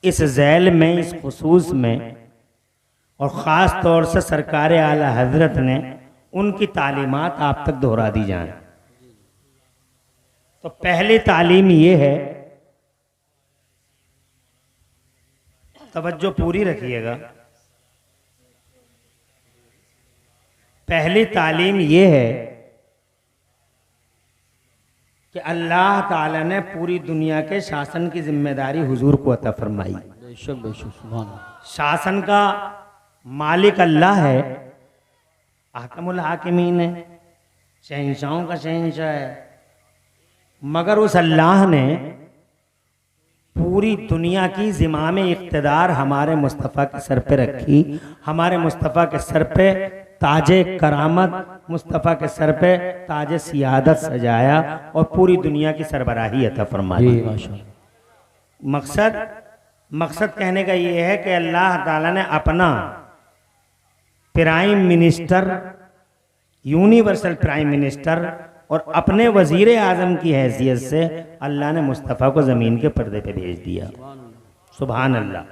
इस झैल में, इस खुसूस में, और ख़ास तौर से सरकार आला हजरत ने उनकी तालीमात आप तक दोहरा दी जाए। तो पहली तालीम ये है, तवज्जो पूरी रखिएगा, पहली तालीम ये है कि अल्लाह ताला ने पूरी दुनिया के शासन की जिम्मेदारी हुजूर को अता फरमाई। बेशक बेशक, सुभान अल्लाह। शासन का मालिक अल्लाह है, आकमुल हाकिमीन है, शहंशाहों का शहंशाह है, मगर उस अल्लाह ने पूरी दुनिया की ज़िमाम इक़्तिदार हमारे मुस्तफ़ा के सर पे रखी। हमारे मुस्तफ़ा के सर पे ताजे करामत, मुस्तफ़ा के सर पे ताजे सियादत सजाया और पूरी दुनिया की सरबराही अता फरमाई। मकसद कहने का ये है कि अल्लाह ताला ने अपना prime minister, universal prime minister और अपने वजीर आजम की हैसियत से अल्लाह ने मुस्तफ़ा को ज़मीन के पर्दे पे भेज दिया। सुभान अल्लाह।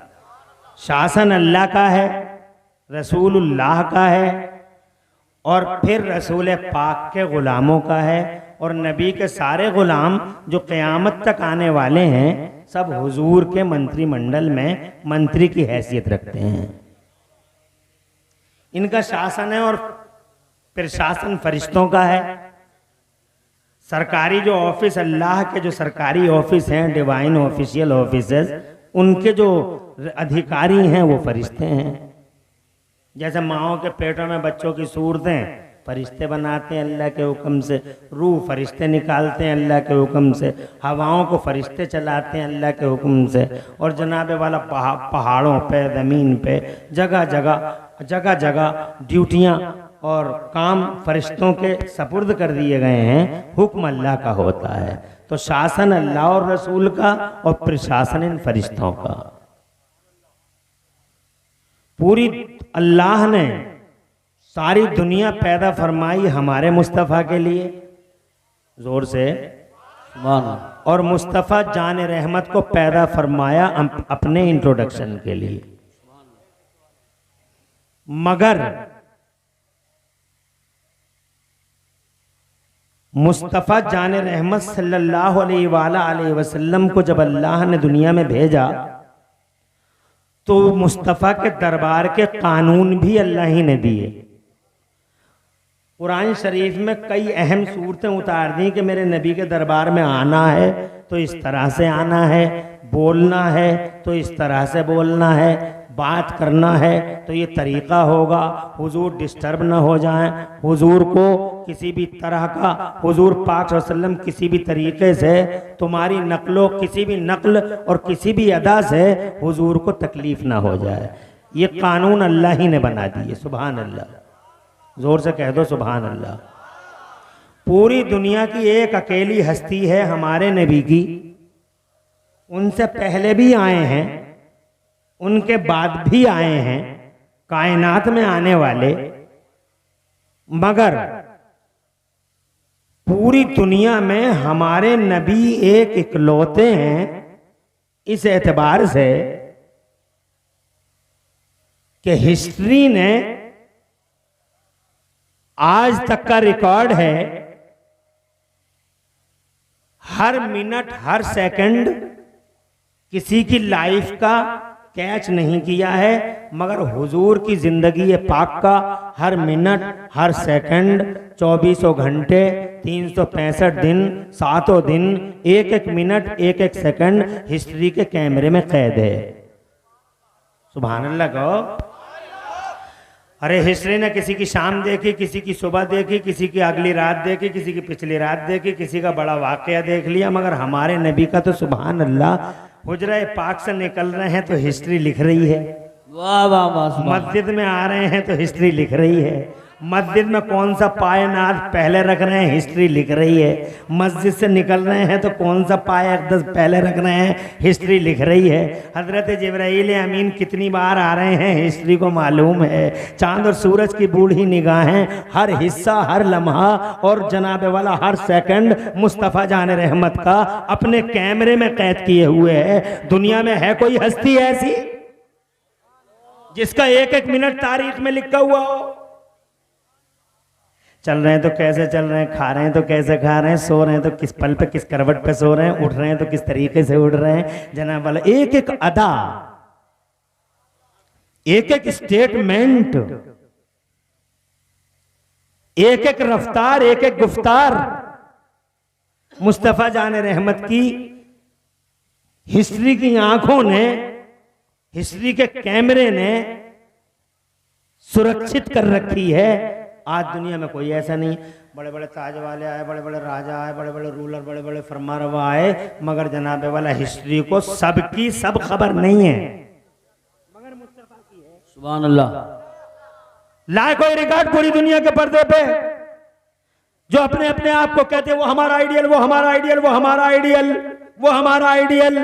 शासन अल्लाह का है, रसूलुल्लाह का है, और फिर रसूल पाक के ग़ुलामों का है, और नबी के सारे ग़ुलाम जो क़यामत तक आने वाले हैं सब हुजूर के मंत्रिमंडल में मंत्री की हैसियत रखते हैं। इनका शासन है, और फिर शासन फरिश्तों का है। सरकारी जो ऑफिस, अल्लाह के जो सरकारी ऑफिस हैं, डिवाइन ऑफिशियल ऑफिसेस, उनके जो अधिकारी हैं वो फरिश्ते हैं। जैसे माओं के पेटों में बच्चों की सूरतें फरिश्ते बनाते हैं अल्लाह के हुक्म से, रूह फरिश्ते निकालते हैं अल्लाह के हुक्म से, हवाओं को फरिश्ते चलाते हैं अल्लाह के हुक्म से, और जनाब वाला पहाड़ों पे, ज़मीन पे, जगह जगह ड्यूटियाँ और काम फरिश्तों के सपुर्द कर दिए गए हैं। हुक्म अल्लाह का होता है। तो शासन अल्लाह और रसूल का, और प्रशासन इन फरिश्तों का। पूरी अल्लाह ने सारी दुनिया पैदा फरमाई हमारे मुस्तफ़ा के लिए, जोर से, और मुस्तफ़ा जान रहमत को पैदा फरमाया अपने इंट्रोडक्शन के लिए। मगर मुस्तफ़ा जान रहमत सल्लल्लाहु अलैहि वसल्लम को जब अल्लाह ने दुनिया में भेजा तो मुस्तफ़ा के दरबार के कानून भी अल्लाह ही ने दिए। कुरान शरीफ में कई अहम सूरतें उतार दी कि मेरे नबी के दरबार में आना है तो इस तरह से आना है, बोलना है तो इस तरह से बोलना है, बात करना है तो ये तरीक़ा होगा, हुजूर डिस्टर्ब ना हो जाएं, हुजूर को किसी भी तरह का, हुजूर पाक सल्लल्लाहु अलैहि वसल्लम किसी भी तरीक़े से तुम्हारी नकलो, किसी भी नकल और किसी भी अदा से हुजूर को तकलीफ़ ना हो जाए। ये कानून अल्लाह ही ने बना दिए। सुभान अल्लाह, ज़ोर से कह दो सुभान अल्लाह। पूरी दुनिया की एक अकेली हस्ती है हमारे नबी की, उनसे पहले भी आए हैं, उनके बाद भी आए हैं, कायनात में आने वाले, मगर पूरी दुनिया में हमारे नबी एक इकलौते हैं इस एतबार से कि हिस्ट्री ने आज तक का रिकॉर्ड है, हर मिनट हर सेकंड किसी की लाइफ का कैच नहीं किया है, मगर हुजूर की जिंदगी पाक का हर मिनट हर सेकंड 24 घंटे 365 दिन 7 दिन, एक एक मिनट एक एक सेकंड हिस्ट्री के कैमरे में कैद है। सुभान अल्लाह कहो। अरे हिस्ट्री ने किसी की शाम देखी, किसी की सुबह देखी, किसी की अगली रात देखी, किसी की पिछली रात देखी, किसी का बड़ा वाकया देख लिया, मगर हमारे नबी का तो सुभान अल्लाह हुजरा पाक से निकल रहे हैं तो हिस्ट्री लिख रही है, वाह वाह वाह, मस्जिद में आ रहे हैं तो हिस्ट्री लिख रही है, मस्जिद में कौन सा पायनाद पहले रख रहे हैं हिस्ट्री लिख रही है, मस्जिद से निकल रहे हैं तो कौन सा पाय अक़दस पहले रख रहे हैं हिस्ट्री लिख रही है। हजरत जिब्राईल अमीन कितनी बार आ रहे हैं हिस्ट्री को मालूम है। चांद और सूरज की बूढ़ी निगाहें हर हिस्सा हर लम्हा और जनाबे वाला हर सेकंड मुस्तफ़ा जान रहमत का अपने कैमरे में कैद किए हुए है। दुनिया में है कोई हस्ती ऐसी जिसका एक एक मिनट तारीख में लिखा हुआ हो? चल रहे हैं तो कैसे चल रहे हैं, खा रहे हैं तो कैसे खा रहे हैं, सो रहे हैं तो किस पल पे किस करवट पे सो रहे हैं, उठ रहे हैं तो किस तरीके से उठ रहे हैं। जनाब वाला एक एक अदा, एक एक स्टेटमेंट, एक एक रफ्तार, एक एक गुफ्तार मुस्तफा जान रहमत की हिस्ट्री की आंखों ने, हिस्ट्री के कैमरे ने सुरक्षित कर रखी है। आज दुनिया में कोई ऐसा नहीं, बड़े बड़े ताज वाले आए, बड़े बड़े राजा आए, बड़े बड़े रूलर, बड़े बड़े फरमारवा आए, मगर जनाबे वाला हिस्ट्री को सबकी सब खबर नहीं है, मगर मुस्तफा की है। सुभान अल्लाह। लाए कोई रिकॉर्ड पूरी दुनिया के पर्दे पे जो अपने अपने आप को कहते हैं वो हमारा आइडियल, वो हमारा आइडियल, वो हमारा आइडियल, वो हमारा आइडियल।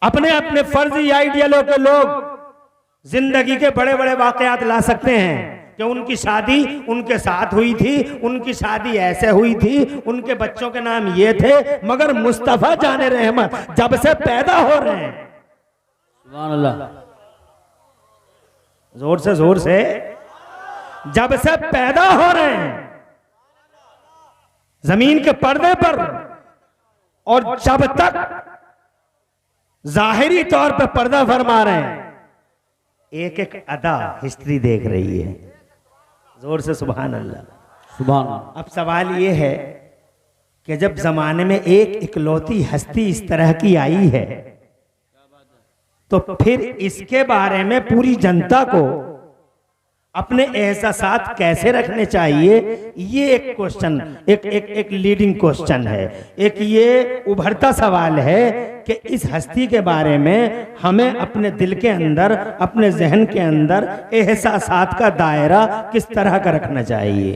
अपने अपने फर्जी आइडियलों के लोग जिंदगी के बड़े बड़े वाकयात ला सकते हैं कि उनकी शादी उनके साथ हुई थी, उनकी शादी ऐसे हुई थी, उनके बच्चों के नाम ये थे, मगर मुस्तफा जाने रहमत जब से पैदा हो रहे हैं, सुभान अल्लाह, जोर से जब से पैदा हो रहे हैं जमीन के पर्दे पर, और जब तक जाहिरी तौर पर पर्दा फरमा रहे हैं, एक एक अदा हिस्ट्री देख रही है। जोर से सुभान अल्लाह, सुभान अल्लाह। अब सवाल ये है कि जब जमाने में एक इकलौती हस्ती इस तरह की आई है तो फिर इसके बारे में पूरी जनता को अपने एहसासात कैसे रखने चाहिए, ये एक क्वेश्चन, एक लीडिंग क्वेश्चन है, एक ये उभरता सवाल है कि इस हस्ती के बारे में हमें अपने दिल के अंदर, अपने जहन के अंदर एहसासात का दायरा किस तरह का रखना चाहिए।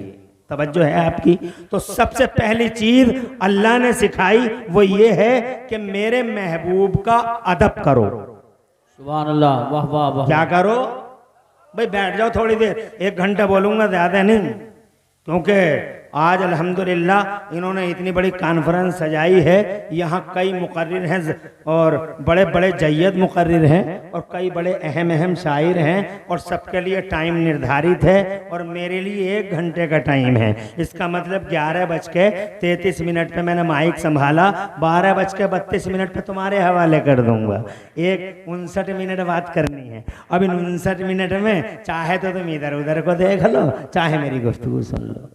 तवज्जो है आपकी? तो सबसे पहली चीज अल्लाह ने सिखाई वो ये है कि मेरे महबूब का अदब करो। सुभान अल्लाह, वाह वाह वाह। क्या करो भाई? बैठ जाओ थोड़ी देर, 1 घंटा बोलूंगा, ज्यादा नहीं, क्योंकि आज अल्हम्दुलिल्लाह इन्होंने इतनी बड़ी कॉन्फ्रेंस सजाई है। यहाँ कई मुकर्रिर हैं और बड़े बड़े जय्यद मुकर्रिर हैं और कई बड़े अहम शायर हैं और सबके लिए टाइम निर्धारित है और मेरे लिए 1 घंटे का टाइम है। इसका मतलब 11:33 पे मैंने माइक संभाला, 12:32 पे तुम्हारे हवाले कर दूंगा। 59 मिनट बात करनी है। अब इन 59 मिनट में चाहे तो तुम इधर उधर को देख लो, चाहे मेरी गुफ्तगू सुन लो।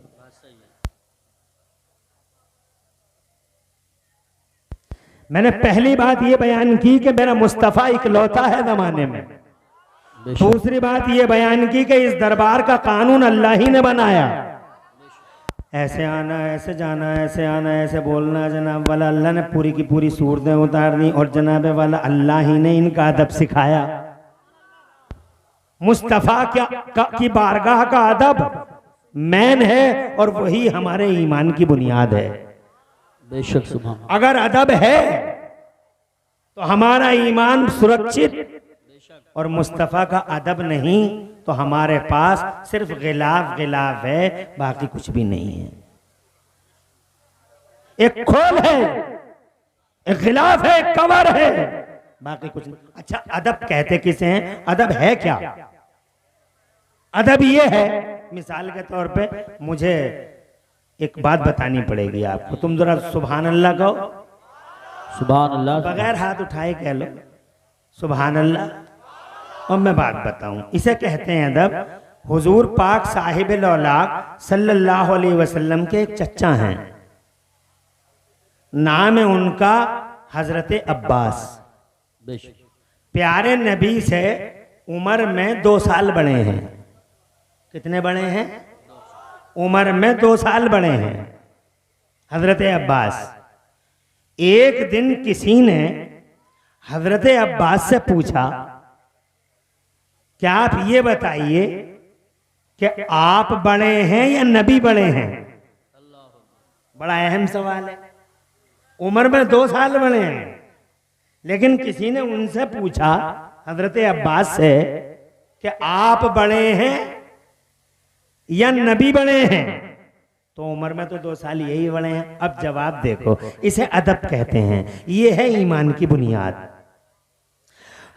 मैंने पहली बात ये बयान की कि मेरा मुस्तफ़ा इकलौता है ज़माने में। दूसरी बात ये बयान की कि इस दरबार का कानून अल्लाह ही ने बनाया। ऐसे आना, ऐसे जाना, ऐसे आना, ऐसे बोलना, जनाब वाला अल्लाह ने पूरी की पूरी सूरतें उतार दी और जनाब वाला अल्लाह ही ने इनका अदब सिखाया। मुस्तफ़ा की बारगाह का अदब मैन है और वही हमारे ईमान की बुनियाद है। बेशक सुभान। अगर अदब है तो हमारा ईमान सुरक्षित, और मुस्तफ़ा का अदब नहीं तो हमारे पास सिर्फ गिलाफ है, बाकी कुछ भी नहीं है। एक खोल है, एक गिलाफ है, एक कवर है, बाकी कुछ नहीं। अच्छा, अदब कहते किसे हैं? अदब है क्या? अदब ये है, मिसाल के तौर पे मुझे एक बात बतानी पड़ेगी आपको, तुम जरा सुभान अल्लाह कहो। सुभान अल्लाह। बगैर हाथ उठाए कह लो सुभान अल्लाह। और मैं बात बताऊं, इसे कहते हैं अदब। हुजूर पाक साहिब लौलाक सल्लल्लाहु अलैहि वसल्लम के एक चच्चा हैं, नाम है उनका हजरत अब्बास। बेशक। प्यारे नबी से उम्र में 2 साल बड़े हैं। कितने बड़े हैं? उम्र में 2 साल बड़े हैं हजरत अब्बास। एक दिन किसी ने हजरत अब्बास से पूछा, क्या आप ये बताइए कि आप बड़े हैं या नबी बड़े हैं? बड़ा अहम सवाल है। उम्र में 2 साल बड़े हैं, लेकिन किसी ने उनसे पूछा हजरत अब्बास से कि आप बड़े हैं या नबी बड़े हैं? तो उम्र में तो 2 साल यही बड़े हैं। अब जवाब देखो, इसे अदब कहते हैं। ये है ईमान की बुनियाद।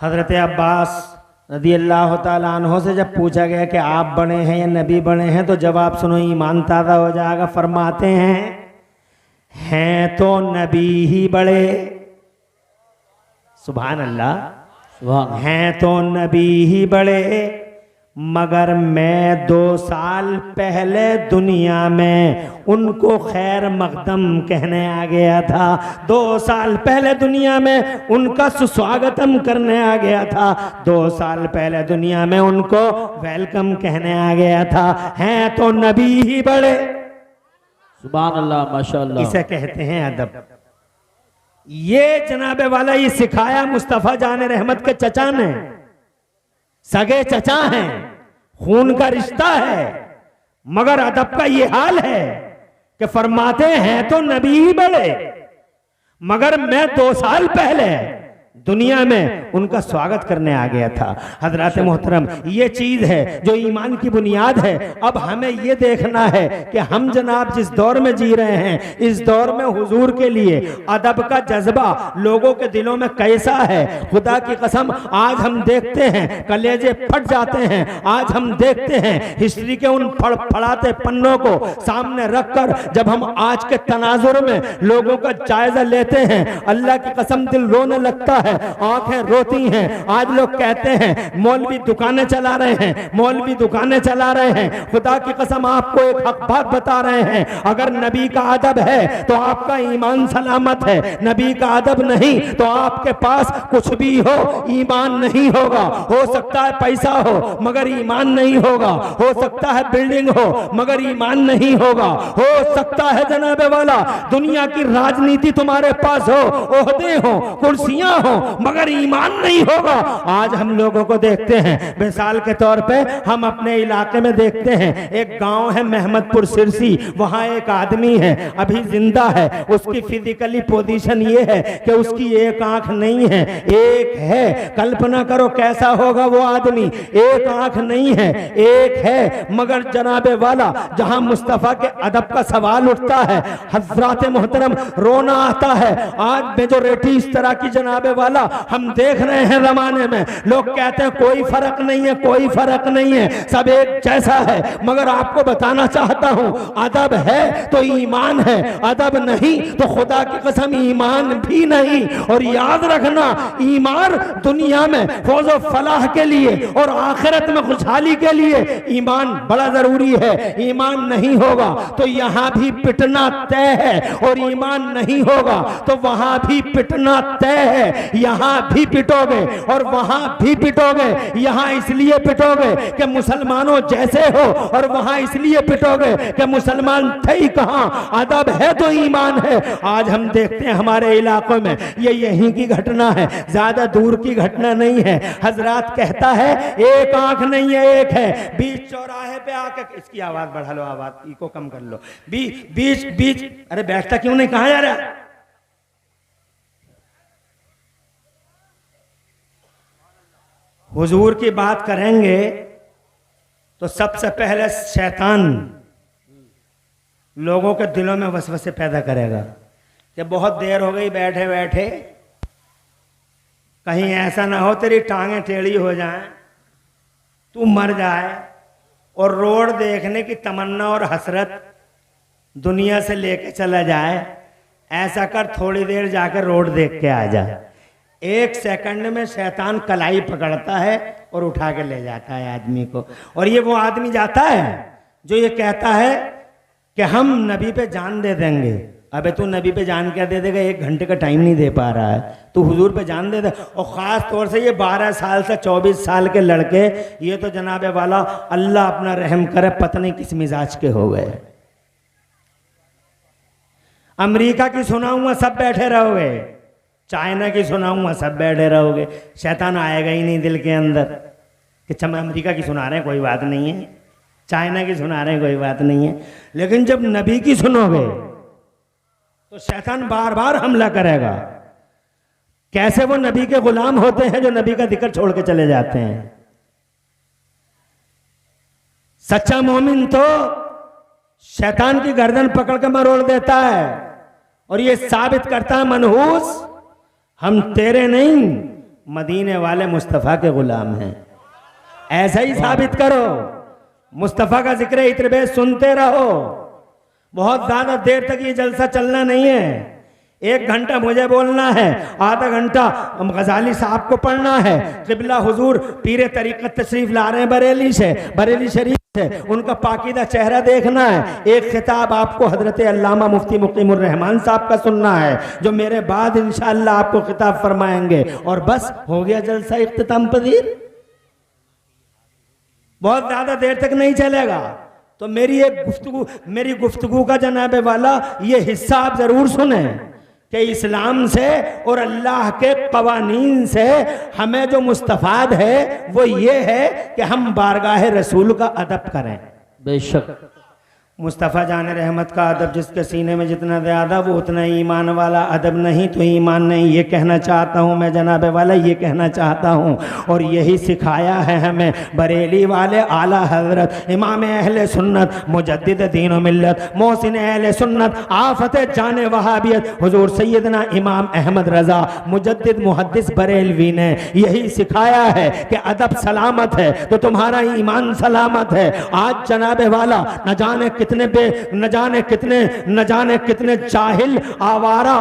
हजरत अब्बास रदी अल्लाह तआला अन्हो से जब पूछा गया कि आप बड़े हैं या नबी बड़े हैं, तो जवाब सुनो, ईमान ताज़ा हो जाएगा। फरमाते हैं तो नबी ही बड़े, सुभान अल्लाह, सुभान अल्लाह। हैं तो नबी ही बड़े, मगर मैं 2 साल पहले दुनिया में उनको खैर मकदम कहने आ गया था। 2 साल पहले दुनिया में उनका सुस्वागतम करने आ गया था। 2 साल पहले दुनिया में उनको वेलकम कहने आ गया था। हैं तो नबी ही बड़े, सुभान अल्लाह, माशाअल्लाह। इसे कहते हैं अदब। ये जनाबे वाला ये सिखाया मुस्तफ़ा जान रहमत के चचा ने, सगे चचा हैं, खून का रिश्ता है, मगर अदब का ये हाल है कि फरमाते हैं तो नबी ही बड़े, मगर मैं 2 साल पहले दुनिया में उनका स्वागत करने आ गया था। हजरात मोहतरम, ये चीज है जो ईमान की बुनियाद है। अब हमें ये देखना है कि हम जनाब जिस दौर में जी रहे हैं, इस दौर में हुजूर के लिए अदब का जज्बा लोगों के दिलों में कैसा है। खुदा की कसम, आज हम देखते हैं कलेजे फट जाते हैं। आज हम देखते हैं हिस्ट्री के उन फड़फड़ाते पन्नों को सामने रखकर जब हम आज के तनाजुर में लोगों का जायजा लेते हैं, अल्लाह की कसम दिल रोने लगता है, आंखें रोती हैं। आज लोग कहते हैं मौलवी दुकानें चला रहे हैं, मौलवी दुकानें चला रहे हैं। खुदा की कसम आपको एक हक बात बता रहे हैं, अगर नबी का अदब है तो आपका ईमान सलामत है, नबी का अदब नहीं तो आपके पास कुछ भी हो, ईमान नहीं होगा। हो सकता है पैसा हो मगर ईमान नहीं होगा, हो सकता है बिल्डिंग हो मगर ईमान नहीं होगा, हो सकता है जनाबे वाला दुनिया की राजनीति तुम्हारे पास हो, ओहदे हो, कुर्सियां हो, मगर ईमान नहीं होगा। आज हम लोगों को देखते हैं, मिसाल के तौर पे हम अपने इलाके में देखते हैं, एक गांव है महमदपुर सिरसी, वहां एक आदमी है अभी जिंदा है। उसकी फिजिकली पोजीशन ये है कि उसकी एक आंख नहीं है, एक है। कल्पना करो कैसा होगा वो आदमी, एक आंख नहीं है, एक है। मगर जनाबे वाला जहां मुस्तफा के अदब का सवाल उठता है, हजरात मोहतरम, रोना आता है। आज मेजोरिटी इस तरह की जनाबे वाला हम देख रहे हैं जमाने में, लोग कहते हैं कोई फर्क नहीं है, कोई फर्क नहीं है, सब एक जैसा है। मगर आपको बताना चाहता हूं, अदब है तो ईमान है, अदब नहीं तो खुदा की कसम ईमान भी नहीं। और याद रखना, ईमान दुनिया में फौज फलाह के लिए और आखिरत में खुशहाली के लिए ईमान बड़ा जरूरी है। ईमान नहीं होगा तो यहां भी पिटना तय है, और ईमान नहीं होगा तो वहां भी पिटना तय है। यहां भी पिटोगे और वहां भी पिटोगे। यहां इसलिए पिटोगे कि मुसलमानों जैसे हो, और वहां इसलिए पिटोगे कि मुसलमान थे ही कहां। अदब है तो ईमान है। आज हम देखते हैं हमारे इलाकों में, ये यहीं की घटना है, ज्यादा दूर की घटना नहीं है। हजरात कहता है एक आंख नहीं है, एक है। बीच चौराहे पे आके, इसकी आवाज बढ़ा लो, आवाज इको कम कर लो। बीच बीच, अरे बैठता क्यों नहीं, कहां जा रहा? हुजूर की बात करेंगे तो सबसे पहले शैतान लोगों के दिलों में वसवसे पैदा करेगा कि बहुत देर हो गई बैठे बैठे, कहीं ऐसा ना हो तेरी टांगें टेढ़ी हो जाएं, तू मर जाए और रोड देखने की तमन्ना और हसरत दुनिया से लेके चला जाए। ऐसा कर, थोड़ी देर जाकर रोड देख के आ जा। 1 सेकंड में शैतान कलाई पकड़ता है और उठा के ले जाता है आदमी को। और ये वो आदमी जाता है जो ये कहता है कि हम नबी पे जान दे देंगे। अबे तू नबी पे जान क्या दे देगा? 1 घंटे का टाइम नहीं दे पा रहा है, तू हुजूर पे जान दे दे। और ख़ास तौर से ये 12 साल से 24 साल के लड़के, ये तो जनाबे वाला अल्लाह अपना रहम करे, पता नहीं किस मिजाज के हो गए। अमेरिका की सुनाऊंगा सब बैठे रहोगे, चाइना की सुनाऊंगा सब बैठे रहोगे, शैतान आएगा ही नहीं दिल के अंदर कि चम अमेरिका की सुना रहे हैं, कोई बात नहीं है, चाइना की सुना रहे हैं, कोई बात नहीं है, लेकिन जब नबी की सुनोगे तो शैतान बार बार हमला करेगा। कैसे वो नबी के गुलाम होते हैं जो नबी का जिक्र छोड़ के चले जाते हैं। सच्चा मोमिन तो शैतान की गर्दन पकड़ के मरोड़ देता है और ये साबित करता है मनहूस हम तेरे नहीं मदीने वाले मुस्तफ़ा के गुलाम हैं। ऐसा ही साबित करो, मुस्तफ़ा का जिक्र इत्र बेश सुनते रहो। बहुत ज्यादा देर तक ये जलसा चलना नहीं है, 1 घंटा मुझे बोलना है, आधा घंटा गजाली साहब को पढ़ना है। क़िबला हुजूर पीरे तरीक़त तशरीफ ला रहे हैं बरेली से, बरेली शरीफ से, उनका पाकीदा चेहरा देखना है। एक खिताब आपको हजरत अल्लामा मुफ्ती मुकीमुर रहमान साहब का सुनना है जो मेरे बाद इंशाअल्लाह आपको खिताब फरमाएंगे और बस हो गया जलसा इख्तिताम पजीर। बहुत ज्यादा देर तक नहीं चलेगा, तो मेरी गुफ्तगू का जनाबे वाला ये हिस्सा आप जरूर सुने कि इस्लाम से और अल्लाह के कवानीन से हमें जो मुस्तफाद है वो ये है कि हम बारगाह रसूल का अदब करें। बेशक मुस्तफ़ा जान रहमत का अदब जिसके सीने में जितना ज़्यादा वो उतना ईमान वाला अदब नहीं तो ईमान नहीं, ये कहना चाहता हूँ मैं जनाबे वाला, ये कहना चाहता हूँ। और यही सिखाया है हमें बरेली वाले आला हजरत इमाम अहले सुन्नत मुजद्दिद दीन व मिल्लत मोहसिन अहले सुन्नत आफत जाने वहाबियत हुजूर सैयदना इमाम अहमद रज़ा मुजद्दिद मुहद्दिस बरेलवी ने यही सिखाया है कि अदब सलामत है तो तुम्हारा ईमान सलामत है। आज जनाबे वाला न जाने कितने जाहिल आवारा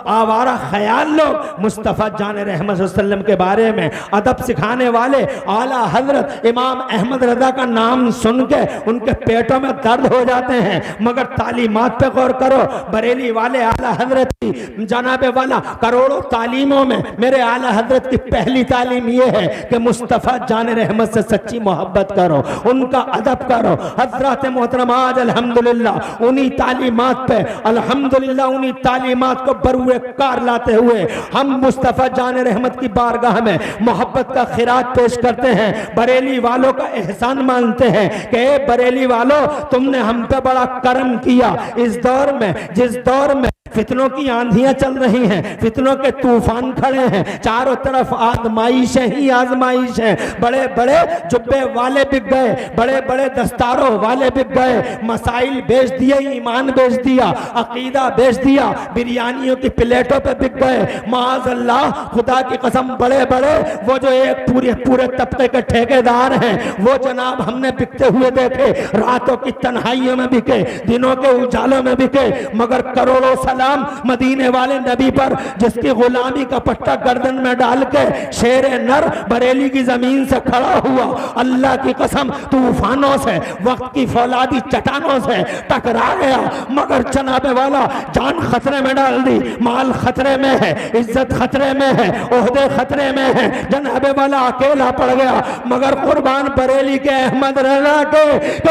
आवारा ख्याल लोग मुस्तफ़ा जान रहमत सल्लम के बारे में अदब सिखाने वाले आला हजरत इमाम अहमद रज़ा का नाम सुन के उनके पेटों में दर्द हो जाते हैं। मगर तालीमात पे गौर करो, बरेली वाले आला हजरत की जनाबे वाला करोड़ों तालीमों में मेरे आला हजरत की पहली तालीम ये है कि मुस्तफ़ा जान रहमत से सच्ची मोहब्बत करो, उनका अदब करो। हजरत मोहतरम आज अल्हम्दुलिल्लाह उन्हीं तालीमात पे अल्हम्दुलिल्लाह उन्हीं तालीमात को बरूए कार लाते हुए हम मुस्तफ़ा जान रहमत की बारगाह में मोहब्बत का खिरात पेश करते हैं। बरेली वालों का एहसान मानते हैं कि बरेली वालों तुमने हम पे बड़ा करम किया। इस दौर में जिस दौर में फितनों की आंधियां चल रही हैं, फितनों के तूफान खड़े हैं, चारों तरफ आजमाइशें ही आजमाइश हैं। बड़े बड़े जुब्बे वाले बिक गए, बड़े बड़े दस्तारों वाले बिक गए, मसाइल बेच दिए, ईमान बेच दिया, अकीदा बेच दिया, बिरयानियों की प्लेटों पे बिक गए। माअज़ल्लाह खुदा की कसम बड़े बड़े वो जो एक पूरे तबके के ठेकेदार हैं वो जनाब हमने बिकते हुए देखे, रातों की तन्हाइयों में बिके, दिनों के उजालों में बिके। मगर करोड़ों सलाम मदीने वाले नबी पर जिसकी गुलामी का पट्टा गर्दन में डाल के शेर नर बरेली की जमीन से खड़ा हुआ, अल्लाह की कसम तूफानों से वक्त की फौलादी चट्टानों से टकरा गया, मगर जनाबे वाला जान खतरे में डाल दी, माल खतरे में है, इज्जत खतरे में है, ओहदे खतरे में है, जनाबे वाला अकेला पड़ गया। मगर कुर्बान बरेली के अहमद रजा के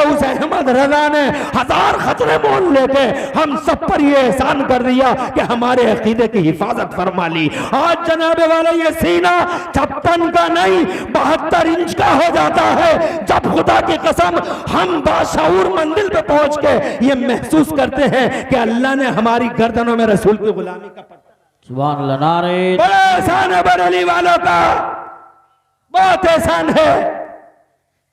उस अहमद रजा ने 1000 खतरे मोल लेके हम सब पर ये एहसान कर दिया कि हमारे अकीदे की हिफाजत फरमा ली। आज जनाबे वाला ये सीना 56 का नहीं 72 इंच का हो जाता है जब खुदा की कसम हम बाशऊर मंजिल पे पहुंच के ये महसूस करते हैं कि अल्लाह ने हमारी गर्दनों में रसूल की गुलामी का पट्टा। सुभान अल्लाह, नारे बड़ा एहसान है बरेली वालों का, बहुत एहसान है।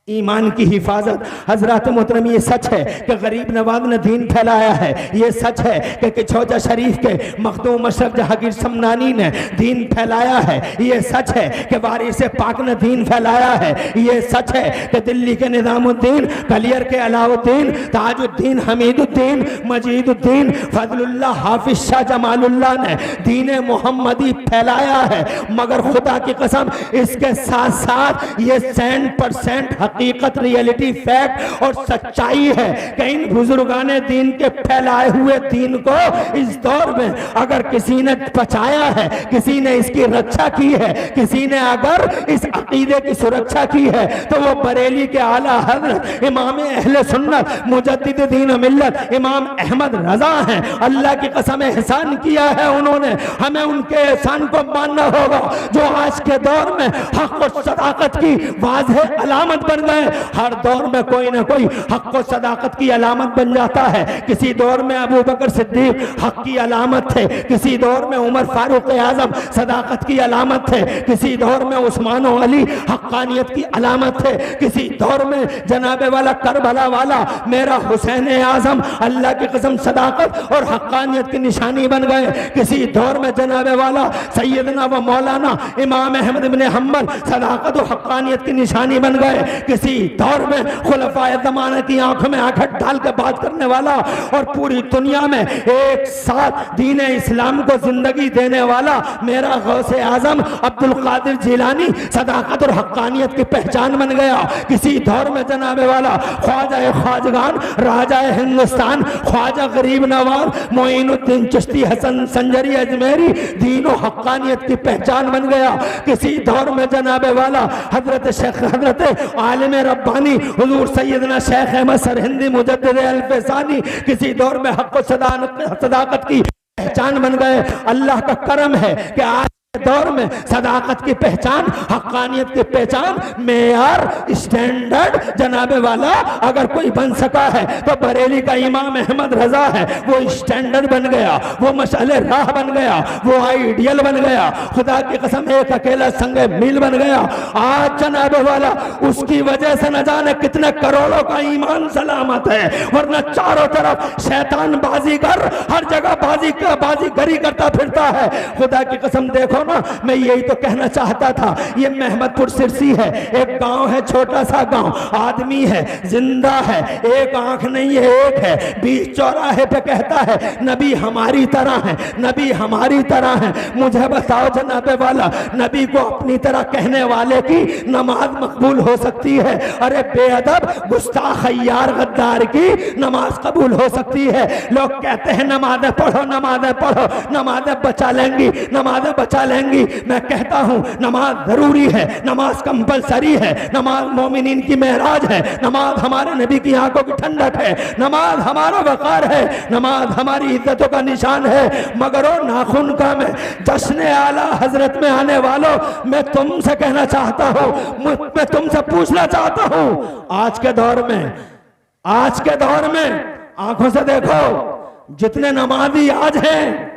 ईमान की हिफाजत हजरत मोहतरम ये सच है कि गरीब नवाज ने दीन फैलाया है, ये सच है कि किछौजा शरीफ के मखदूम अशरफ जहांगीर समनानी ने दीन फैलाया है, ये सच है कि वारिस पाक ने दीन फैलाया है, ये सच है कि दिल्ली के निजामुद्दीन, कलियर के अलाउद्दीन, ताजुद्दीन, हमीदुद्दीन, मजीदुद्दीन, फजलुल्लाह, हाफिज शाह जमालुल्लाह ने दीन मोहम्मदी फैलाया है। मगर खुदा की कसम इसके साथ साथ ये 100% हकीकत, रियलिटी, फैक्ट और सच्चाई है कि इन बुजुर्गाने दीन के फैलाए हुए दीन को इस दौर में अगर किसी ने बचाया है, किसी ने इसकी रक्षा की है, किसी ने अगर इस अकीदे की सुरक्षा की है तो वो बरेली के आला हजरत इमाम अहले सुन्नत मुजद्दिद दीन व मिल्लत इमाम अहमद रजा हैं। अल्लाह की कसम एहसान किया है उन्होंने, हमें उनके एहसान को मानना होगा जो आज के दौर में हक और सदाकत की वाज़ेह अलामत बन गए। हर दौर में कोई ना कोई हक व सदाकत की अलामत बन जाता है। किसी दौर में अबू बकर सिद्दीक हक की अलामत थे, किसी दौर में उमर फारूक आजम सदाकत की अलामत थे, किसी दौर में उस्मान व अली हक्कानियत की अलामत थे, किसी दौर में जनाबे वाला करबला वाला मेरा हुसैन आजम अल्लाह की कसम सदाकत और हक्कानियत की निशानी बन गए। किसी दौर में जनाबे वाला सैयदना व मौलाना इमाम अहमद इब्न हम्बल सदाकत और हक्कानियत की निशानी बन गए। किसी दौर में खुलफाए ज़माने की आंखों में आंखें डाल के बात करने वाला और पूरी दुनिया में एक साथ दीन इस्लाम को जिंदगी देने वाला मेरा गौसे आजम अब्दुल कादिर जिलानी सदाकत और हक्कानियत की पहचान बन गया। किसी दौर में जनाबे वाला ख्वाजा ख्वाजगान राजा हिंदुस्तान ख्वाजा गरीब नवाज मोइनुद्दीन चिश्ती हसन संजरी अजमेरी दीनो हक्कानियत की पहचान बन गया। किसी दौर में जनाबे वाला हजरत शेख हजरत आलिम रब्बानी हुजूर सैयदना शेख अहमद सरहिंदी मुजद्दिद अल-फैसानी किसी दौर में हक सदाकत की पहचान बन गए। अल्लाह का करम है कि आज दौर में सदाकत की पहचान हक्कानियत की पहचान मेयार स्टैंडर्ड जनाबे वाला अगर कोई बन सका है तो बरेली का इमाम अहमद रजा है। वो स्टैंडर्ड बन गया, वो मशाले राह बन गया, वो आइडियल बन गया। खुदा की कसम एक अकेला संगे मिल बन गया। आज जनाबे वाला उसकी वजह से न जाने कितने करोड़ों का ईमान सलामत है, वरना चारों तरफ शैतान बाजीगर हर जगह बाजीगरी करता फिरता है। खुदा की कसम देखो ना, मैं यही तो कहना चाहता था। ये महमदपुर सिरसी है, एक गांव है, छोटा सा गांव, आदमी है, जिंदा है, एक आंख नहीं है, एक है, बीच चौराहे पे कहता है नबी हमारी तरह है, नबी हमारी तरह है। मुझे बताओ जनाबे वाला, नबी को अपनी तरह कहने वाले की नमाज मकबूल हो सकती है? अरे बेअदब गुस्ताख यार गद्दार की नमाज कबूल हो सकती है? लोग कहते हैं नमाजें पढ़ो, नमाजें पढ़ो, नमाजें बचा लेंगी, नमाजें बचा लेंगी। मैं कहता हूं नमाज जरूरी है, नमाज कंपलसरी है, नमाज मोमिनीन की मेहराज है, नमाज हमारे नबी की आंखों की ठंडक है, नमाज हमारा वकार है, नमाज हमारी इज्जतों का निशान है। मगर ओ नाखून का मैं जश्न आला हजरत में आने वालों, मैं तुमसे कहना चाहता हूं, मैं तुमसे पूछना चाहता हूं, आज के दौर में आंखों से देखो, जितने नमाजी आज हैं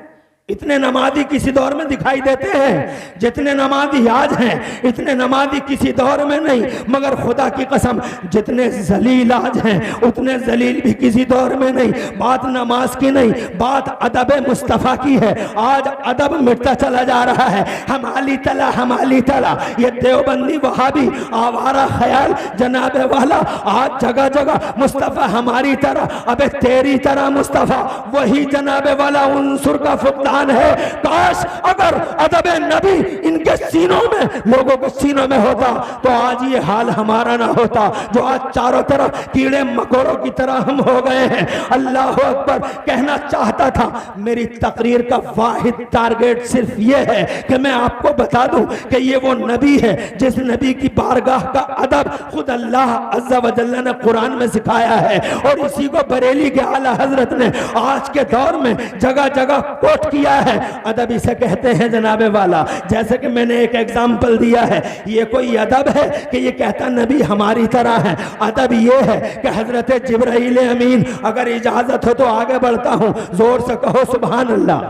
इतने नमाजी किसी दौर में दिखाई देते हैं। जितने नमाजी आज हैं इतने नमाजी किसी दौर में नहीं। मगर खुदा की कसम जितने जलील आज हैं उतने जलील भी किसी दौर में नहीं। बात नमाज की नहीं, बात अदब मुस्तफ़ा की है। आज अदब मिटता चला जा रहा है। हमाली तला ये देवबंदी वहाबी आवारा ख्याल जनाबे वाला आज जगह जगह मुस्तफ़ा हमारी तरह, अबे तेरी तरह मुस्तफ़ा, वही जनाबे वाला उनसुर का फुकदान है। काश अगर अदब नबी इनके सीनों में, लोगों के सीनों में होता तो आज ये हाल हमारा ना होता, जो आज चारों तरफ कीड़े मकोड़ों की तरह हम हो गए हैं। अल्लाह अकबर कहना चाहता था। मेरी तकरीर का वाहिद टारगेट सिर्फ ये है कि मैं आपको बता दूं कि ये वो नबी है जिस नबी की बारगाह का अदब खुद अल्लाह अज़्ज़ा व जल्ला ने कुरान में सिखाया है, और इसी को बरेली के आला हजरत ने आज के दौर में जगह जगह कोट किया है। अदब इसे कहते हैं जनाबे वाला। जैसे कि मैंने एक एग्जाम्पल दिया है, ये कोई अदब है कि ये कहता नबी हमारी तरह है? अदब ये है कि हजरत जिब्राइल अमीन, अगर इजाजत हो तो आगे बढ़ता हूं, जोर से कहो सुभान अल्लाह,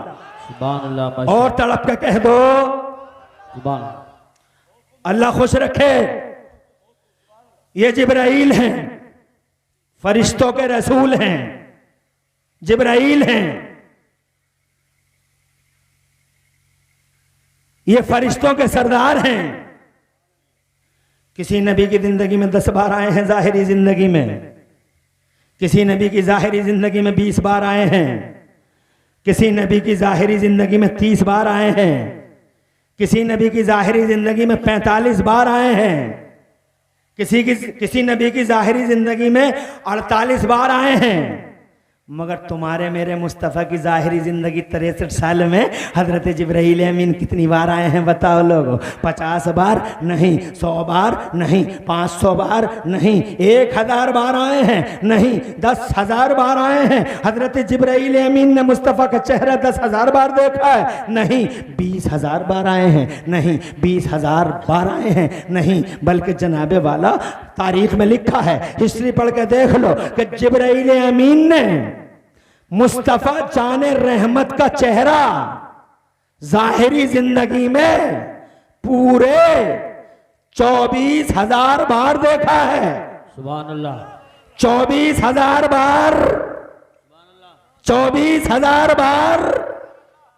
सुभान अल्लाह, और तड़प के कह दो सुभान अल्लाह खुश रखे। ये जिब्राइल हैं, फरिश्तों के रसूल हैं, जिब्राइल हैं। ये फरिश्तों के सरदार हैं। किसी नबी की जिंदगी में 10 बार आए हैं जाहिरी जिंदगी में, किसी नबी की जाहिरी जिंदगी में 20 बार आए हैं, किसी नबी की जाहिरी जिंदगी में 30 बार आए हैं, किसी नबी की जाहिरी जिंदगी में 45 बार आए हैं, किसी नबी की जाहिरी जिंदगी में 48 बार आए हैं। मगर तुम्हारे मेरे मुस्तफ़ा की ज़ाहिरी ज़िंदगी 63 साल में हज़रत जिब्राइल अमीन कितनी बार आए हैं बताओ लोगों? 50 बार नहीं, 100 बार नहीं, 500 बार नहीं, 1000 बार आए हैं नहीं, 10,000 बार आए हैं। हज़रत जिब्राइल अमीन ने मुस्तफ़ा का चेहरा 10,000 बार देखा है नहीं, 20,000 बार आए हैं नहीं, 20,000 बार आए हैं नहीं, बल्कि जनाबे वाला तारीख में लिखा है, हिस्ट्री पढ़ के देख लो कि जिब्राइल अमीन ने मुस्तफ़ा जान रहमत का चेहरा जाहिरी जिंदगी में पूरे 24,000 बार देखा है। सुभान अल्लाह। 24,000 बार, 24,000 बार।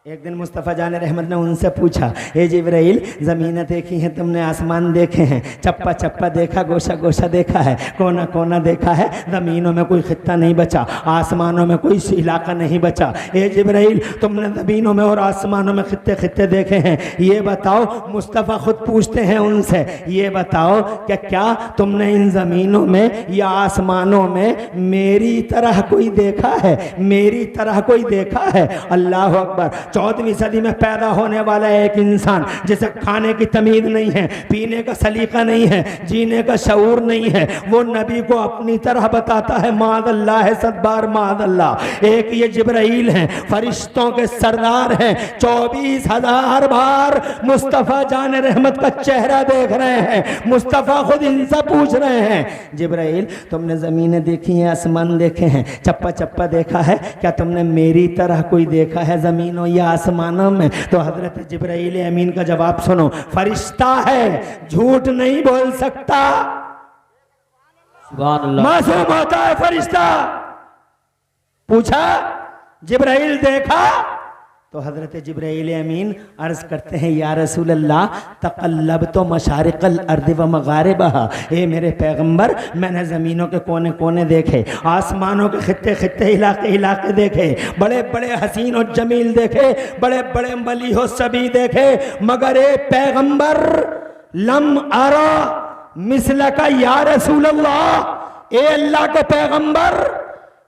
एक दिन मुस्तफ़ा जान रहमत ने उनसे पूछा, ए जिब्राइल, ज़मीनें देखी हैं तुमने, आसमान देखे हैं, चप्पा चप्पा देखा, गोशा गोशा देखा है, कोना कोना देखा है, ज़मीनों में कोई खित्ता नहीं बचा, आसमानों में कोई इलाका नहीं बचा। ए जिब्राइल, तुमने ज़मीनों में और आसमानों में खित्ते खित्ते देखे हैं, ये बताओ। मुस्तफ़ा खुद पूछते हैं उनसे, ये बताओ कि क्या तुमने इन ज़मीनों में या आसमानों में मेरी तरह कोई देखा है, मेरी तरह कोई देखा है? अल्लाह अकबर। 14वीं सदी में पैदा होने वाला एक इंसान जिसे खाने की तमीज़ नहीं है, पीने का सलीका नहीं है, जीने का शऊर नहीं है, वो नबी को अपनी तरह बताता है मादल्लाह है, सदबार मादल्लाह। एक ये जिब्राइल हैं, फरिश्तों के सरदार हैं, 24,000 बार मुस्तफ़ा जान रहमत का चेहरा देख रहे हैं। मुस्तफ़ा खुद इनसे पूछ रहे हैं, जिब्राइल, तुमने ज़मीनें देखी हैं, आसमान देखे हैं, चप्पा चप्पा देखा है, क्या तुमने मेरी तरह कोई देखा है ज़मीनों या आसमानों में? तो हजरत जिब्राइल अमीन का जवाब सुनो, फरिश्ता है, झूठ नहीं बोल सकता, सुभान अल्लाह। मासूम होता है फरिश्ता। पूछा, जिब्राइल देखा? तो हजरत जिब्राइल अमीन अर्ज करते हैं, या रसूल अल्लाह, तक़ल्लब तो मशारिक़ल अर्द व मग़ारिबहा। ए मेरे पैगंबर, मैंने ज़मीनों के कोने कोने देखे, आसमानों के खित्ते खित्ते, इलाके इलाके देखे, बड़े बड़े हसीन और जमील देखे, बड़े बड़े मली हो सभी देखे, मगर ए पैगंबर, लम अरा मिस्ल का या रसूल अल्लाह। ए अल्लाह के पैगंबर,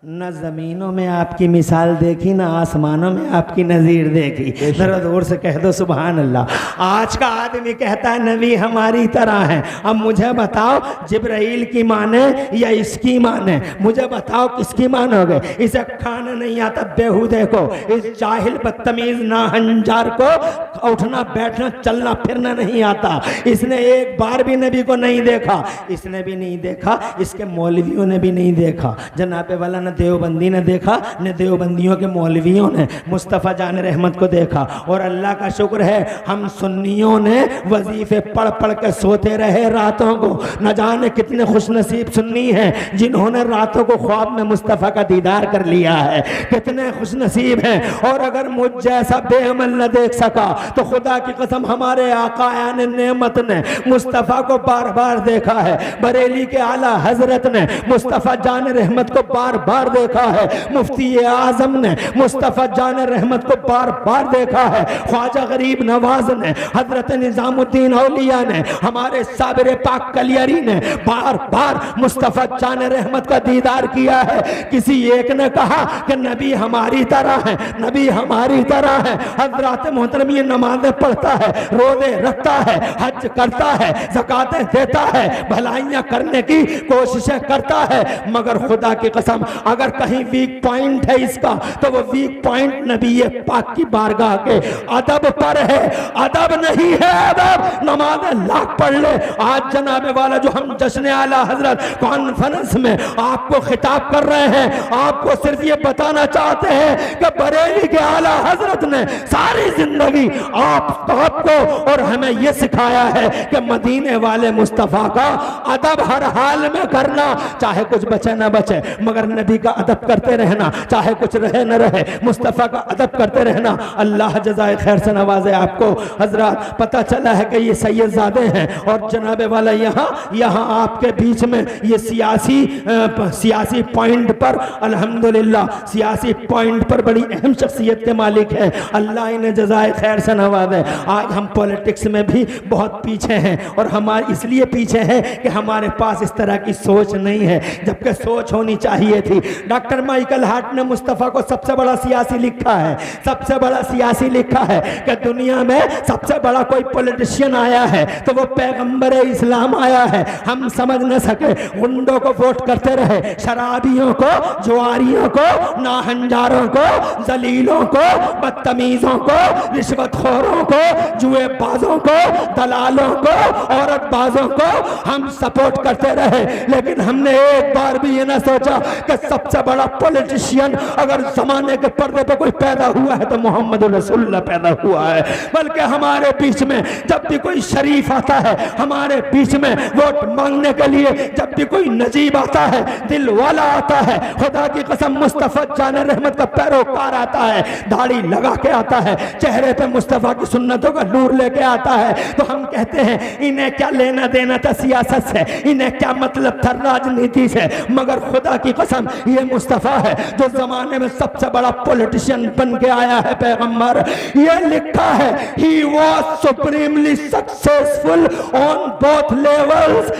न ज़मीनों में आपकी मिसाल देखी, ना आसमानों में आपकी नज़ीर देखी। ज़रा जोर से कह दो सुभान अल्लाह। आज का आदमी कहता है नबी हमारी तरह है। अब मुझे बताओ, जिब्राइल की माने या इसकी माने? मुझे बताओ किसकी मानोगे? इसे खाना नहीं आता बेहूदे को, इस जाहिल बदतमीज नाहंजार को उठना बैठना चलना फिरना नहीं आता। इसने एक बार भी नबी को नहीं देखा, इसने भी नहीं देखा, इसके मौलवियों ने भी नहीं देखा, जनाबे वाला न देवबंदी ने देखा, न देवबंदियों के मौलवियों ने मुस्तफ़ा जान रहमत को देखा। और अल्लाह का शुक्र है, हम सुन्नियों ने वजीफे पढ़ पढ़ के सोते रहे रातों को। न जाने कितने खुशनसीब सुन्नी हैं जिन्होंने रातों को ख्वाब में मुस्तफ़ा का दीदार कर लिया है, कितने खुशनसीब हैं। और अगर मुझ जैसा बेअमल न देख सका तो खुदा की कसम हमारे आका यानी नेमत ने मुस्तफ़ा को बार बार देखा है। बरेली के आला हजरत ने मुस्तफ़ा जान रहमत को बार बार देखा है। मुफ्ती आजम ने मुस्तफ़ा जान रहमत को बार बार देखा है। ख्वाजा गरीब नवाज ने, हजरत निजामुद्दीन औलिया ने, हमारे साबिर पाक कलियरी ने बार बार मुस्तफ़ा जान रहमत का दीदार किया है। किसी एक ने कहा कि नबी हमारी तरह है, नबी हमारी तरह है। हजरत मोहतरम ये नमाजें पढ़ता है, रोज़े रखता है, हज करता है, ज़कातें देता है, भलाइयाँ करने की कोशिशें करता है, मगर खुदा की कसम अगर कहीं वीक पॉइंट है इसका तो वो वीक पॉइंट नबी पाक की बारगाह के अदब पर है। अदब नहीं है, अदब नमाज लाख पढ़ ले। आज जनाबे वाला जो हम जश्न आला हजरत कॉन्फ्रेंस में आपको खिताब कर रहे हैं, आपको सिर्फ ये बताना चाहते हैं कि बरेली के आला हजरत ने सारी जिंदगी आपको और हमें ये सिखाया है कि मदीने वाले मुस्तफ़ा का अदब हर हाल में करना, चाहे कुछ बचे ना बचे मगर नबी का अदब करते रहना, चाहे कुछ रहे न रहे मुस्तफ़ा का अदब करते रहना। अल्लाह जज़ाए खैर से नवाजे आपको। हजरत पता चला है कि ये सैयदजादे हैं और जनाबे वाला यहाँ आपके बीच में ये सियासी पॉइंट पर अल्हम्दुलिल्लाह सियासी पॉइंट पर बड़ी अहम शख्सियत के मालिक है। अल्लाह इन्हें जज़ाए खैर से नवाजे। आज हम पॉलिटिक्स में भी बहुत पीछे हैं और हमारे इसलिए पीछे हैं कि हमारे पास इस तरह की सोच नहीं है, जबकि सोच होनी चाहिए थी। डॉक्टर माइकल हार्ट ने मुस्तफ़ा को सबसे बड़ा सियासी लिखा है, सबसे बड़ा सियासी लिखा है कि दुनिया में सबसे बड़ा कोई पॉलिटिशियन आया है तो वो पैगंबर इस्लाम आया है। हम समझ न सके, गुंडों को वोट करते रहे, शराबियों को, जुआरियों को, नाहंजारों को, जलीलों को, बदतमीजों को, रिश्वतखोरों को, जुएबाजों को, दलालों को, औरतबाजों को हम सपोर्ट करते रहे, लेकिन हमने एक बार भी ये ना सोचा कि सबसे बड़ा पॉलिटिशियन अगर जमाने के पर्दे पे कोई पैदा हुआ है तो मोहम्मद रसूलुल्लाह पैदा हुआ है। बल्कि हमारे बीच में जब भी कोई शरीफ आता है, हमारे बीच में वोट मांगने के लिए जब भी कोई नजीब आता है, दिल वाला आता है, खुदा की कसम मुस्तफ़ा जान रहमत का पैरोकार आता है, दाढ़ी लगा के आता है, चेहरे पे मुस्तफ़ा की सुन्नतों का नूर लेके आता है, तो हम कहते हैं इन्हें क्या लेना देना था सियासत से, इन्हें क्या मतलब था राजनीति से। मगर खुदा की कसम ये मुस्तफ़ा है जो जमाने में सबसे बड़ा पॉलिटिशियन बन के आया है, पैगंबर। ये लिखा है he was supremely successful on both levels,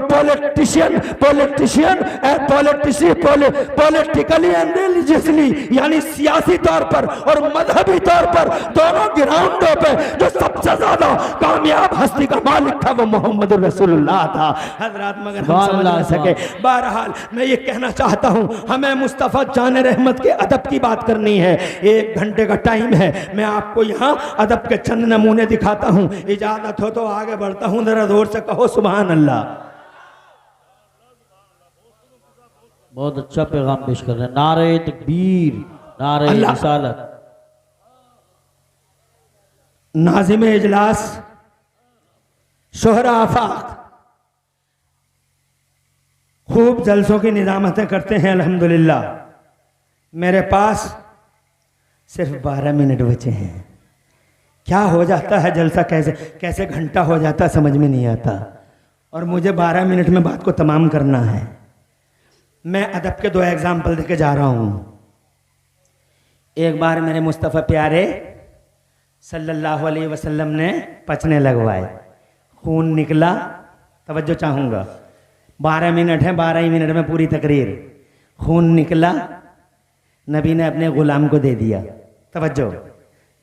politician politically and religiously, यानी सियासी तौर पर और मजहबी तौर पर दोनों ग्राउंडों पे जो सबसे ज्यादा कामयाब हस्ती का मालिक था वो मोहम्मद रसूलुल्लाह था हजरत। मगर हम समझ न सके। बहरहाल मैं ये कहना चाहता हूँ, हमें मुस्तफ़ा जान रहमत के अदब की बात करनी है। 1 घंटे का टाइम है, मैं आपको यहाँ अदब के चंद नमूने दिखाता हूँ। इजाजत हो तो आगे बढ़ता हूँ, जरा जोर से कहो सुभान अल्लाह। बहुत अच्छा पैगाम पेश कर रहे हैं। नारे तकबीर, नारे रिसालत। नाज़िम इजलास शोहरा आफाक खूब जलसों की निजामतें करते हैं अल्हम्दुलिल्लाह। मेरे पास सिर्फ 12 मिनट बचे हैं। क्या हो जाता है जलसा, कैसे कैसे घंटा हो जाता समझ में नहीं आता, और मुझे 12 मिनट में बात को तमाम करना है। मैं अदब के 2 एग्जाम्पल देके जा रहा हूँ। एक बार मेरे मुस्तफ़ा प्यारे सल्लल्लाहु अलैहि वसल्लम ने पचने लगवाए, खून निकला। तवज्जो चाहूँगा, 12 मिनट है, 12 ही मिनट में पूरी तकरीर। खून निकला, नबी ने अपने गुलाम को दे दिया। तवज्जो,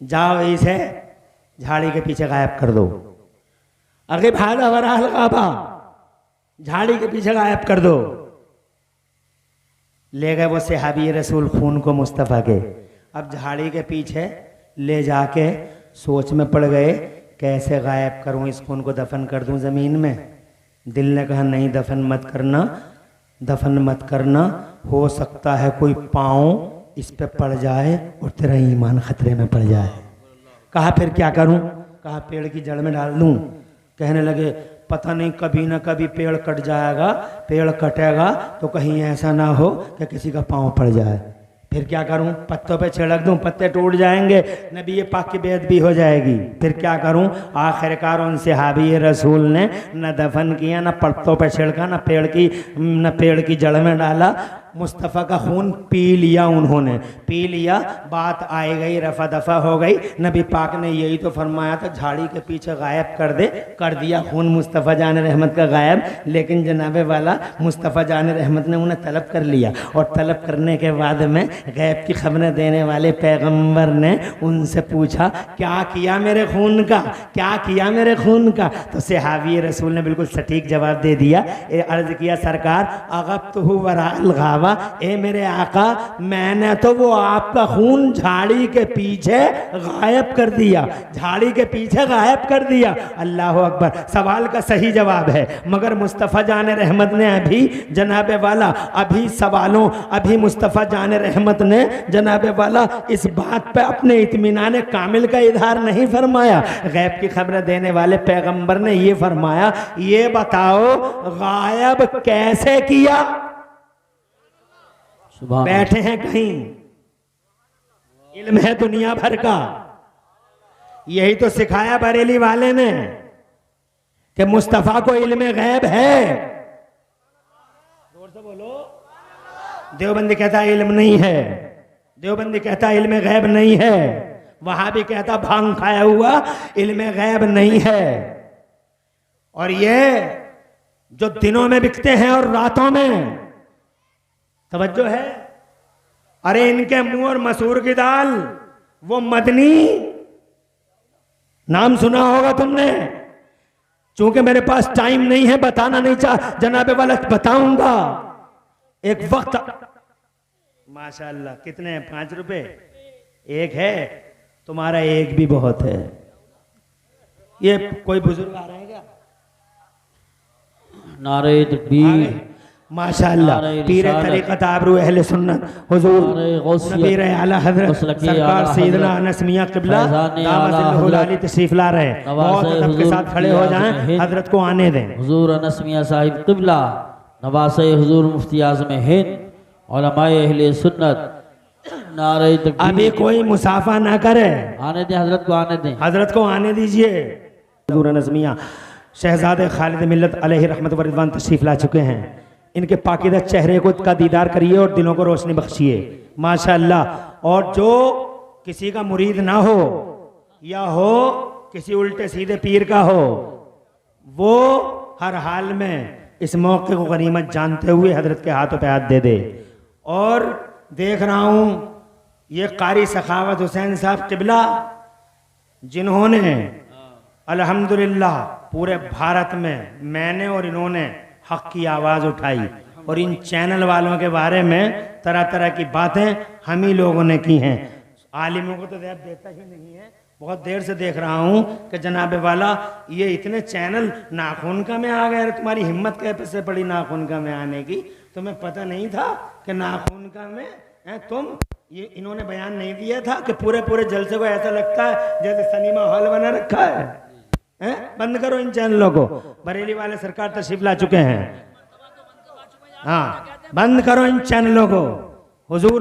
जाओ इसे झाड़ी के पीछे गायब कर दो। अगे भागा वराल गाबा, झाड़ी के पीछे गायब कर दो। ले गए वो सहाबी रसूल खून को मुस्तफ़ा के। अब झाड़ी के पीछे ले जाके सोच में पड़ गए, कैसे गायब करूं इस खून को, दफन कर दूं ज़मीन में। दिल ने कहा नहीं, दफन मत करना, दफन मत करना, हो सकता है कोई पाँव इस पे पड़ जाए और तेरा ईमान खतरे में पड़ जाए। कहा फिर क्या करूं? कहा पेड़ की जड़ में डाल दूं। कहने लगे पता नहीं कभी ना कभी पेड़ कट जाएगा, पेड़ कटेगा तो कहीं ऐसा ना हो कि किसी का पाँव पड़ जाए। फिर क्या करूं? पत्तों पे छिड़क दूं, पत्ते टूट जाएंगे, नबी पाक की बेइज्जती भी हो जाएगी। फिर क्या करूं? आखिरकार उन सहाबी रसूल ने न दफन किया, न पत्तों पे छिड़का, न पेड़ की जड़ में डाला। मुस्तफ़ा का खून पी लिया, उन्होंने पी लिया। बात आई गई, रफा दफा हो गई। नबी पाक ने यही तो फरमाया था झाड़ी के पीछे गायब कर दे, कर दिया खून मुस्तफ़ा जान रहमत का गायब। लेकिन जनाबे वाला मुस्तफ़ा जान रहमत ने उन्हें तलब कर लिया, और तलब करने के बाद में गैब की खबरें देने वाले पैगंबर ने उनसे पूछा क्या किया मेरे खून का, क्या किया मेरे खून का? तो सहाबी रसूल ने बिल्कुल सटीक जवाब दे दिया। अर्ज किया सरकार अगब्तहु वराअल गाबा, ए मेरे आका मैंने तो वो आपका खून झाड़ी के पीछे गायब कर दिया, झाड़ी के पीछे गायब कर दिया। अल्लाह अकबर। सवाल का सही जवाब है, मगर मुस्तफ़ा जान रहमत ने अभी जनाबे वाला अभी मुस्तफ़ा जान रहमत ने जनाबे वाला इस बात पे अपने इत्मीनान कामिल का इजहार नहीं फरमाया। गैब की खबरें देने वाले पैगंबर ने ये फरमाया, ये बताओ गायब कैसे किया? बैठे हैं कहीं, इल्म है दुनिया भर का। यही तो सिखाया बरेली वाले ने कि मुस्तफ़ा को इल्म गैब है। जोर से बोलो। देवबंदी कहता है इल्म नहीं है, देवबंदी कहता है इल्म गैब नहीं है, वहां भी कहता भांग खाया हुआ इल्म गैब नहीं है। और ये जो दिनों में बिकते हैं और रातों में, तवज्जो है। अरे इनके मुंह और मसूर की दाल, वो मदनी नाम सुना होगा तुमने। चूंकि मेरे पास टाइम नहीं है, बताना नहीं चाह जनाबे वाला, बताऊंगा एक वक्त। माशाल्लाह कितने हैं? 5 रुपए एक है, तुम्हारा एक भी बहुत है। ये कोई बुजुर्ग आ रहे हैं क्या? नारे तकबीर, माशाअल्लाह। पीर तरीक़त आबरू अहले सुन्नत हुजूर नबी आला हज़रत सरकार सैयदना अनस मियां क़िबला दामतुल अली तशरीफ ला रहे हैं। बहुत अदब के साथ खड़े हो जाएं, हजरत को आने दें। हुजूर अनस मियां साहिब क़िबला नवासे हुजूर मुफ्ती आज़म हिंद उलमाए अहले सुन्नत। नारे तकबीर। अभी कोई मुसाफा ना करे, आने दें हजरत को, आने दें, हजरत को आने दीजिए। हुजूर अनस मियां शहजादे खालिद मिल्लत अलैहि रहमत व रिज़वान तशरीफ ला चुके हैं। इनके पाकीदा चेहरे को का दीदार करिए और दिलों को रोशनी बख्शिए माशाअल्लाह। और जो किसी का मुरीद ना हो या हो किसी उल्टे सीधे पीर का हो, वो हर हाल में इस मौके को गनीमत जानते हुए हजरत के हाथों पे हाथ दे दे। और देख रहा हूं ये कारी सखावत हुसैन साहब क़िबला, जिन्होंने अल्हम्दुलिल्लाह पूरे भारत में मैंने और इन्होंने हक की आवाज़ उठाई और इन चैनल वालों के बारे में तरह तरह की बातें हम ही लोगों ने की हैं। आलिमों को तो ज़ैब देता ही नहीं है। बहुत देर से देख रहा हूँ कि जनाबे वाला ये इतने चैनल नाखूनका में आ गए। तुम्हारी हिम्मत कैसे पड़ी नाखूनका में आने की? तुम्हें पता नहीं था कि नाखूनका में तुम ये इन्होंने बयान नहीं दिया था कि पूरे पूरे जलसे को ऐसा लगता है जैसे सिनेमा हॉल बना रखा है। बंद करो इन चैनलों को। बरेली वाले सरकार तशरीफ ला चुके हैं। हाँ, बंद करो इन चैनलों को। हुजूर